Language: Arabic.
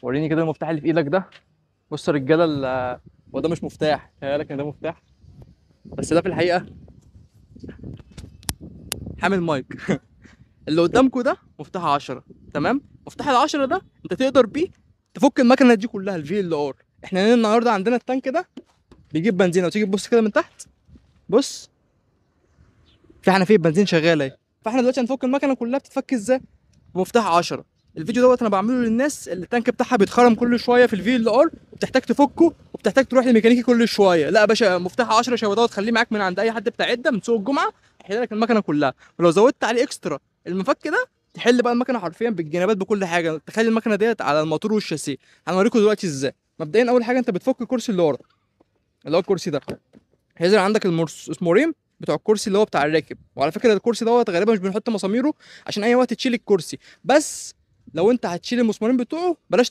وريني كده المفتاح اللي في ايدك ده. بص يا رجاله هو ده مش مفتاح، خيالك ان ده مفتاح، بس ده في الحقيقه حامل مايك. اللي قدامكم ده مفتاح 10. تمام، مفتاح ال 10 ده انت تقدر بيه تفك المكنه دي كلها، الفي ال ار. احنا هنا النهارده عندنا التانك ده بيجيب بنزين، لو تيجي تبص كده من تحت، بص في حنفيه بنزين شغاله اهي. فاحنا دلوقتي هنفك المكنه كلها، بتتفك ازاي؟ بمفتاح 10. الفيديو دوت انا بعمله للناس اللي التانك بتاعها بيتخرم كل شويه في الفي ال ار، وبتحتاج تفكه وبتحتاج تروح للميكانيكي كل شويه. لا يا باشا، مفتاح 10 شبه دوت خليه معاك من عند اي حد بتاع عده من سوق الجمعه، يحل لك المكنه كلها. ولو زودت عليه اكسترا المفك ده، تحل بقى المكنه حرفيا بالجنابات بكل حاجه، تخلي المكنه ديت على الموتور والشاسيه. هنوريكم دلوقتي ازاي. مبدئيا اول حاجه انت بتفك الكرسي اللي ورا، اللي هو الكرسي ده. هينزل عندك المسمارين بتوع الكرسي اللي هو بتاع الراكب. وعلى فكره الكرسي دوت غالبا مش بنحط مساميره عشان اي وقت تشيل الكرسي، بس لو انت هتشيل المسمارين بتوعه بلاش